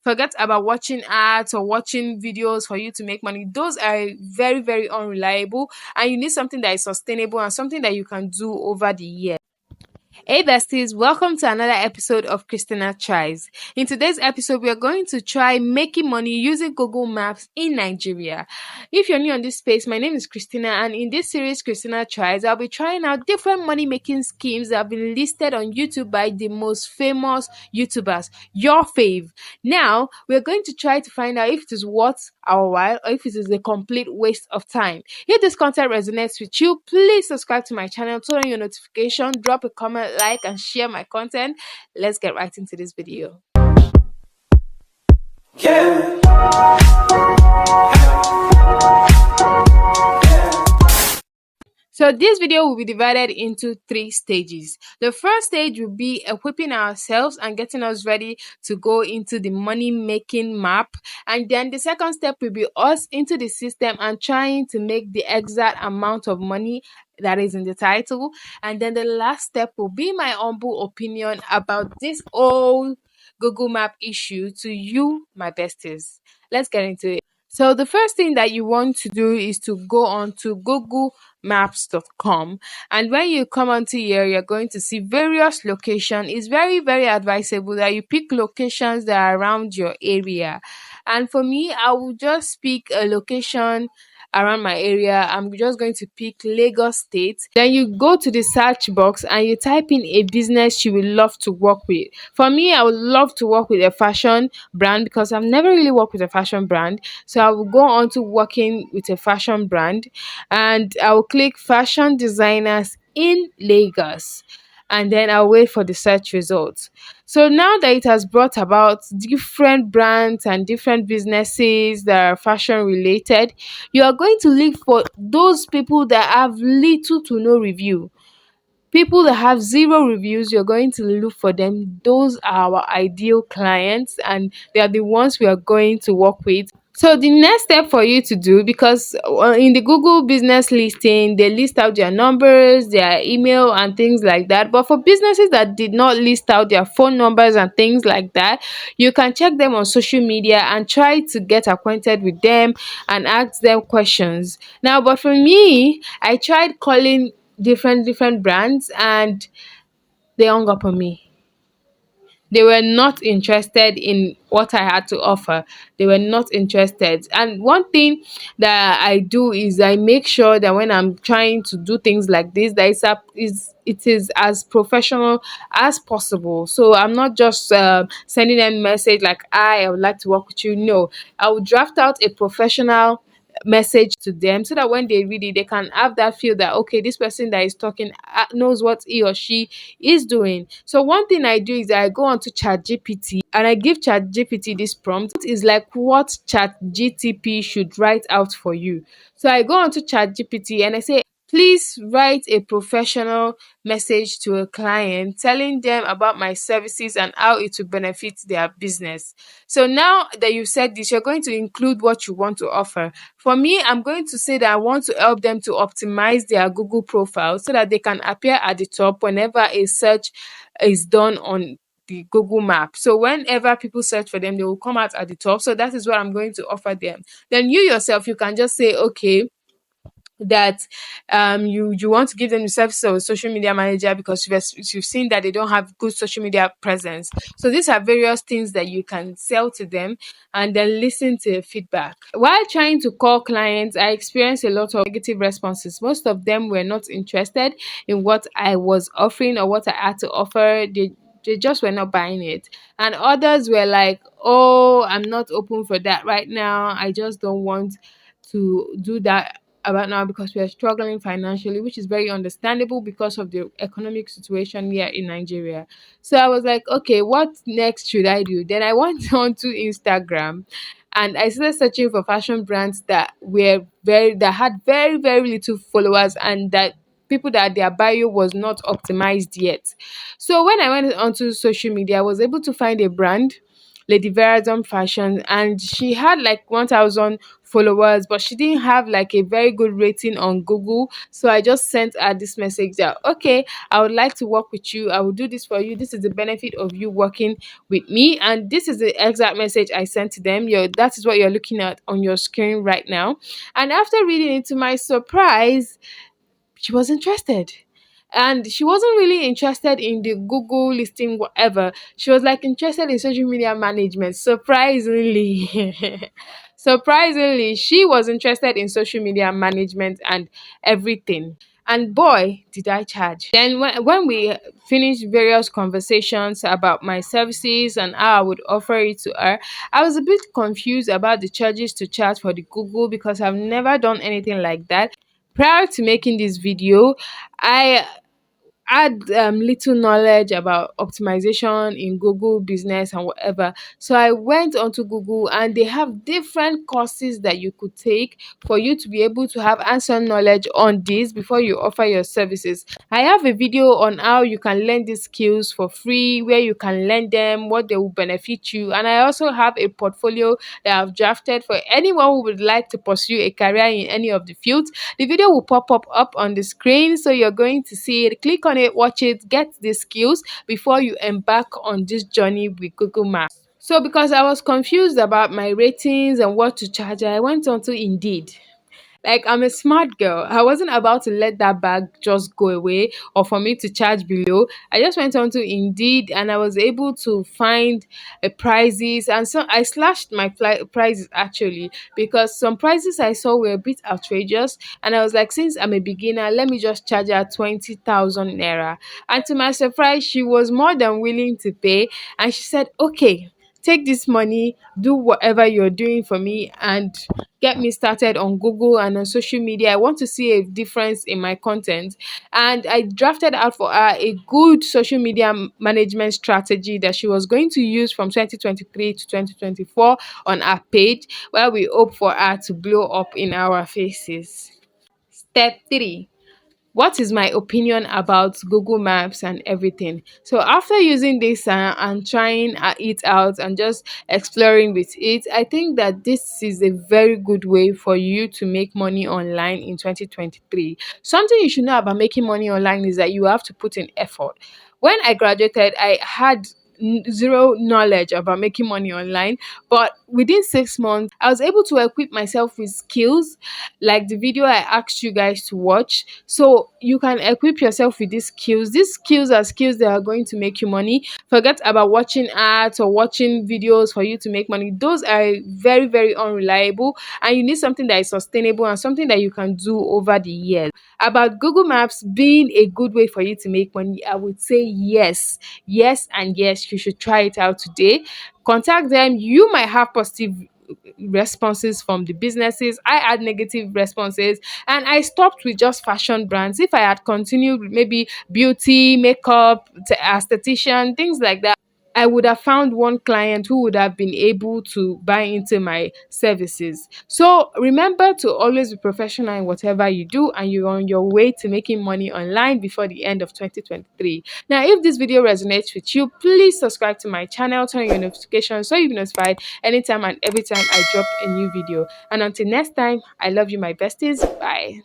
Forget about watching ads or watching videos for you to make money. Those are very, very unreliable, and you need something that is sustainable and something that you can do over the years. Hey besties, welcome to another episode of Christina Tries. In today's episode, we are going to try making money using Google Maps in Nigeria. If you're new on this space, my name is Christina, and in this series, Christina Tries, I'll be trying out different money making schemes that have been listed on YouTube by the most famous YouTubers, your fave. Now, we're going to try to find out if it is worth our while or if it is a complete waste of time. If this content resonates with you, please subscribe to my channel, turn on your notification, drop a comment, like, and share my content. Let's get right into this video. So this video will be divided into 3 stages. The first stage will be equipping ourselves and getting us ready to go into the money making map. And then the second step will be us into the system and trying to make the exact amount of money that is in the title. And then the last step will be my humble opinion about this whole Google Map issue to you, my besties. Let's get into it. So the first thing that you want to do is to go on to googlemaps.com, and when you come onto here, you're going to see various locations. It's very, very advisable that you pick locations that are around your area. And for me, I will just pick a location around my area. I'm just going to pick Lagos State. Then you go to the search box and you type in a business you will love to work with. For me, I would love to work with a fashion brand because I've never really worked with a fashion brand. So I will go on to working with a fashion brand, and I will click fashion designers in Lagos, and then I'll wait for the search results. So now that it has brought about different brands and different businesses that are fashion related, you are going to look for those people that have little to no review. People that have zero reviews, you're going to look for them. Those are our ideal clients, and they are the ones we are going to work with. So the next step for you to do, because in the Google business listing, they list out their numbers, their email, and things like that. But for businesses that did not list out their phone numbers and things like that, you can check them on social media and try to get acquainted with them and ask them questions. Now, but for me, I tried calling different brands, and they hung up on me. They were not interested in what I had to offer. They were not interested. And one thing that I do is I make sure that when I'm trying to do things like this, that it is as professional as possible. So I'm not just sending them message like, I would like to work with you. No, I will draft out a professional message to them so that when they read it, they can have that feel that okay, this person that is talking knows what he or she is doing. So one thing I do is I go on to ChatGPT and I give ChatGPT this prompt. It is like what ChatGPT should write out for you. So I go on to ChatGPT and I say, please write a professional message to a client telling them about my services and how it will benefit their business. So now that you said this, you're going to include what you want to offer. For me, I'm going to say that I want to help them to optimize their Google profile so that they can appear at the top whenever a search is done on the Google map. So whenever people search for them, they will come out at the top. So that is what I'm going to offer them. Then you yourself, you can just say, okay, that you want to give them the services of a social media manager because you've seen that they don't have good social media presence. So these are various things that you can sell to them and then listen to feedback. While trying to call clients, I experienced a lot of negative responses. Most of them were not interested in what I was offering or what I had to offer. They just were not buying it. And others were like, oh, I'm not open for that right now. I just don't want to do that about now because we are struggling financially, which is very understandable because of the economic situation here in Nigeria. So I was like, okay, what next should I do? Then I went on to Instagram and I started searching for fashion brands that had very, very little followers and that people that their bio was not optimized yet. So when I went onto social media, I was able to find a brand. Lady Verazon Fashion, and she had like 1,000 followers, but she didn't have like a very good rating on Google. So I just sent her this message that, okay, I would like to work with you. I will do this for you. This is the benefit of you working with me. And this is the exact message I sent to them. That is what you're looking at on your screen right now. And after reading it, to my surprise, she was interested. And she wasn't really interested in the Google listing, whatever. She was like interested in social media management. Surprisingly. Surprisingly, she was interested in social media management and everything. And boy, did I charge. Then, when we finished various conversations about my services and how I would offer it to her, I was a bit confused about the charges to charge for the Google because I've never done anything like that. Prior to making this video, I had little knowledge about optimization in Google business and whatever. So I went onto Google and they have different courses that you could take for you to be able to have hands-on knowledge on this before you offer your services. I have a video on how you can learn these skills for free, where you can learn them, what they will benefit you. And I also have a portfolio that I've drafted for anyone who would like to pursue a career in any of the fields. The video will pop up on the screen, so you're going to see it. Click on it, watch it, get the skills before you embark on this journey with Google Maps. So, because I was confused about my ratings and what to charge, I went on to Indeed. Like, I'm a smart girl. I wasn't about to let that bag just go away or for me to charge below. I just went on to Indeed and I was able to find prices, and so I slashed my prices actually, because some prices I saw were a bit outrageous, and I was like, since I'm a beginner, let me just charge her 20,000 naira. And to my surprise, she was more than willing to pay, and she said, okay, take this money, do whatever you're doing for me, and get me started on Google and on social media. I want to see a difference in my content. And I drafted out for her a good social media management strategy that she was going to use from 2023 to 2024 on our page, where we hope for her to blow up in our faces. Step 3: what is my opinion about Google Maps and everything. So after using this and trying it out and just exploring with it, I think that this is a very good way for you to make money online in 2023. Something you should know about making money online is that you have to put in effort. When I graduated, I had zero knowledge about making money online, but within 6 months I was able to equip myself with skills like the video I asked you guys to watch. So you can equip yourself with these skills. These skills are skills that are going to make you money. Forget about watching ads or watching videos for you to make money. Those are very, very unreliable, and you need something that is sustainable and something that you can do over the years. About Google Maps being a good way for you to make money, I would say yes, yes, and yes, you should try it out today. Contact them. You might have positive responses from the businesses. I had negative responses, and I stopped with just fashion brands. If I had continued with maybe beauty, makeup, aesthetician, things like that, I would have found one client who would have been able to buy into my services. So remember to always be professional in whatever you do, and you're on your way to making money online before the end of 2023. Now, if this video resonates with you, please subscribe to my channel, turn on your notifications so you'll be notified anytime and every time I drop a new video. And until next time, I love you, my besties. Bye.